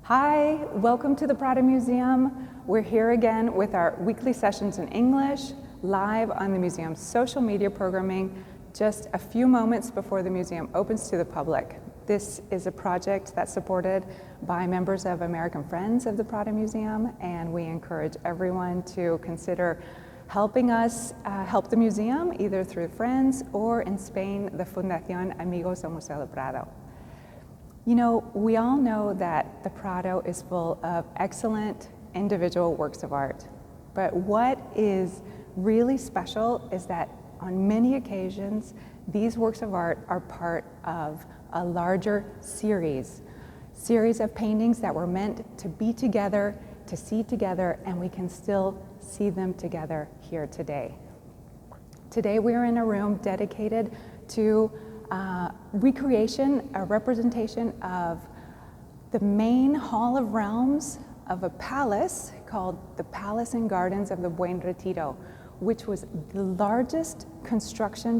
Hi, welcome to the Prado Museum. We're here again with our weekly sessions in English, live on the museum's social media programming, just a few moments before the museum opens to the public. This is a project that's supported by members of American Friends of the Prado Museum, and we encourage everyone to consider helping us help the museum, either through Friends or in Spain, the Fundación Amigos del Museo del Prado. You know, we all know that the Prado is full of excellent individual works of art, but what is really special is that on many occasions, these works of art are part of a larger series of paintings that were meant to be together, to see together, and we can still see them together here today. Today we're in a room dedicated to recreation, a representation of the main Hall of Realms of a palace called the Palace and Gardens of the Buen Retiro, which was the largest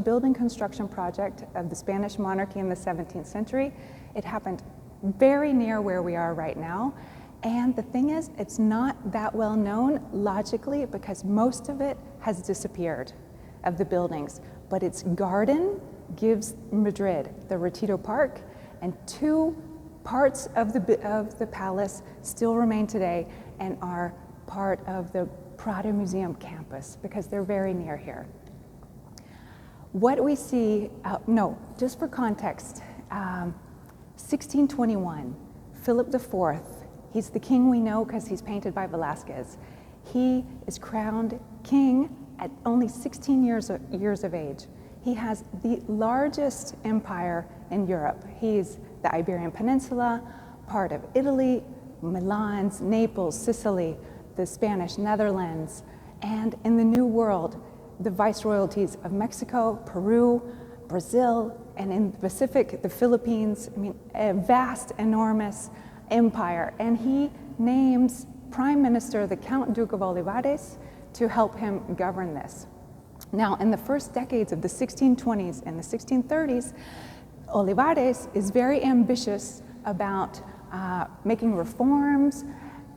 building construction project of the Spanish monarchy in the 17th century. It happened very near where we are right now. And the thing is, it's not that well known logically because most of it has disappeared of the buildings, but its garden gives Madrid the Retiro Park, and two parts of the palace still remain today and are part of the Prado Museum campus because they're very near here. What we see, just for context, 1621, Philip IV, he's the king we know because he's painted by Velázquez. He is crowned king at only 16 years of age. He has the largest empire in Europe. He's the Iberian Peninsula, part of Italy, Milan, Naples, Sicily, the Spanish Netherlands, and in the New World, the viceroyalties of Mexico, Peru, Brazil, and in the Pacific, the Philippines. I mean, a vast, enormous empire. And he names Prime Minister the Count Duke of Olivares to help him govern this. Now, in the first decades of the 1620s and the 1630s, Olivares is very ambitious about making reforms,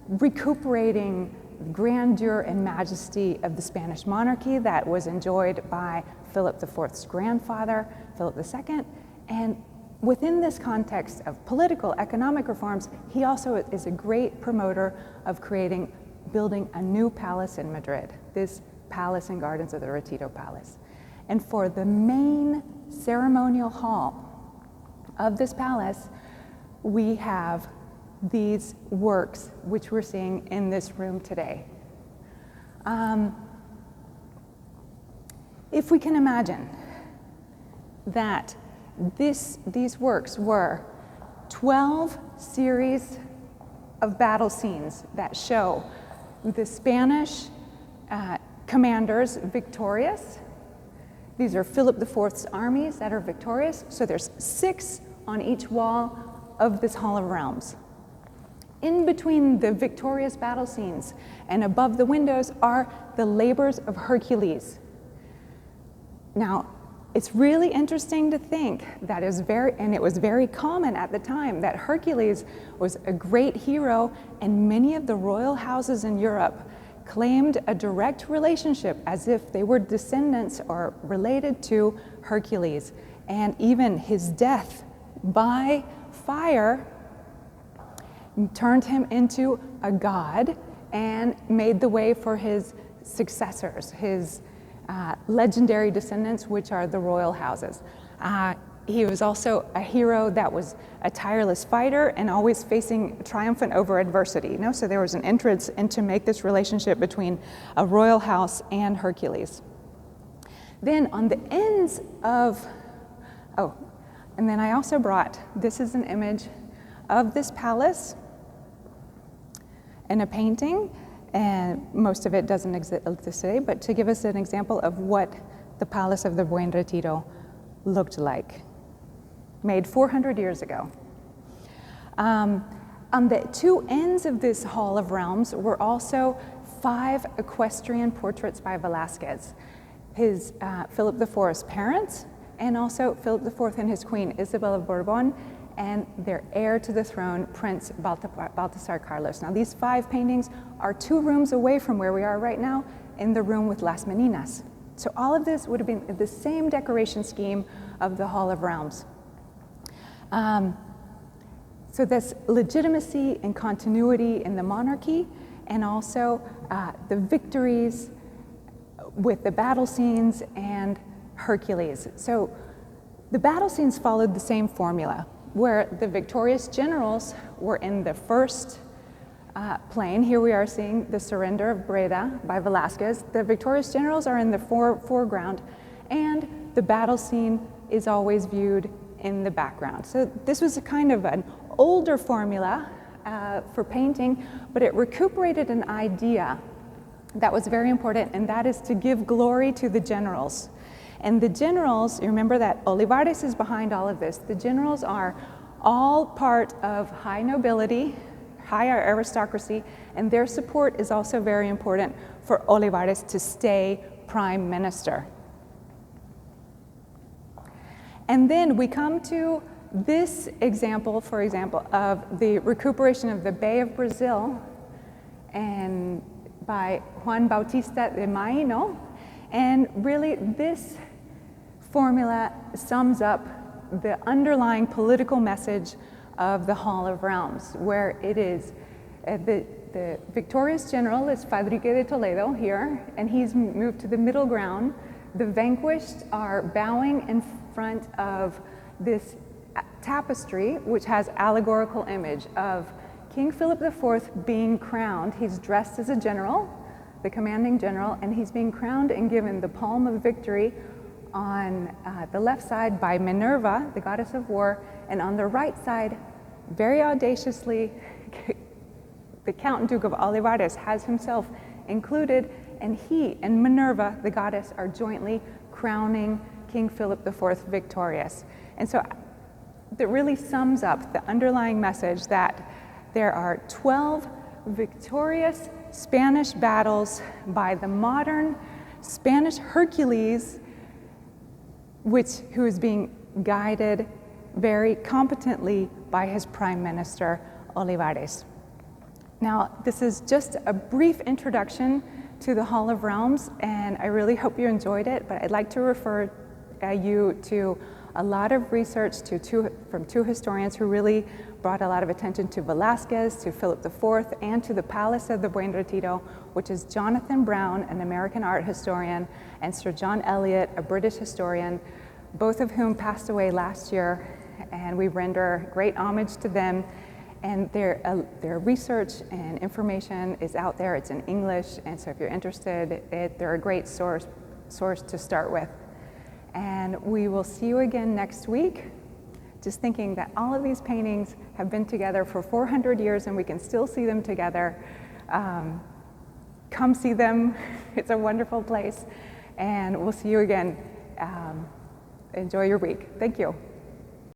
recuperating grandeur and majesty of the Spanish monarchy that was enjoyed by Philip IV's grandfather, Philip II. And within this context of political, economic reforms, he also is a great promoter of building a new palace in Madrid, this Palace and Gardens of the Retiro Palace. And for the main ceremonial hall of this palace, we have these works which we're seeing in this room today. If we can imagine that these works were 12 series of battle scenes that show the Spanish commanders victorious. These are Philip IV's armies that are victorious. So there's 6 on each wall of this Hall of Realms. In between the victorious battle scenes and above the windows are the labors of Hercules. Now, it's really interesting to think that it was very common at the time that Hercules was a great hero, and many of the royal houses in Europe claimed a direct relationship as if they were descendants or related to Hercules. And even his death by fire turned him into a god and made the way for his successors, his legendary descendants, which are the royal houses. He was also a hero that was a tireless fighter and always facing triumphant over adversity. So there was an entrance into make this relationship between a royal house and Hercules. Then on the ends of, and then I also brought, this is an image of this palace in a painting, and most of it doesn't exist today, but to give us an example of what the Palace of the Buen Retiro looked like, made 400 years ago. On the two ends of this Hall of Realms were also 5 equestrian portraits by Velázquez, his Philip IV's parents, and also Philip IV and his queen, Isabel of Bourbon, and their heir to the throne, Prince Baltasar Carlos. Now, these 5 paintings are 2 rooms away from where we are right now, in the room with Las Meninas. So all of this would have been the same decoration scheme of the Hall of Realms. So this legitimacy and continuity in the monarchy, and also the victories with the battle scenes and Hercules. So the battle scenes followed the same formula, where the victorious generals were in the first plane. Here we are seeing the surrender of Breda by Velázquez. The victorious generals are in the foreground, and the battle scene is always viewed in the background. So this was a kind of an older formula for painting, but it recuperated an idea that was very important, and that is to give glory to the generals. And the generals, you remember that Olivares is behind all of this. The generals are all part of high nobility, high aristocracy, and their support is also very important for Olivares to stay prime minister. And then we come to this example, for example, of the recuperation of the Bay of Brazil and by Juan Bautista de Maino. And really this formula sums up the underlying political message of the Hall of Realms, where it is the victorious general is Fadrique de Toledo here, and he's moved to the middle ground. The vanquished are bowing in front of this tapestry, which has allegorical image of King Philip IV being crowned. He's dressed as a general, the commanding general, and he's being crowned and given the palm of victory on the left side by Minerva, the goddess of war, and on the right side, very audaciously, the Count and Duke of Olivares has himself included, and he and Minerva, the goddess, are jointly crowning King Philip IV victorious. And so that really sums up the underlying message that there are 12 victorious Spanish battles by the modern Spanish Hercules, who is being guided very competently by his Prime Minister, Olivares. Now, this is just a brief introduction to the Hall of Realms, and I really hope you enjoyed it, but I'd like to refer you to a lot of research from 2 historians who really brought a lot of attention to Velázquez, to Philip IV, and to the Palace of the Buen Retiro, which is Jonathan Brown, an American art historian, and Sir John Eliot, a British historian, both of whom passed away last year, and we render great homage to them. And their research and information is out there. It's in English, and so if you're interested, they're a great source to start with. And we will see you again next week. Just thinking that all of these paintings have been together for 400 years and we can still see them together. Come see them. It's a wonderful place. And we'll see you again. Enjoy your week. Thank you.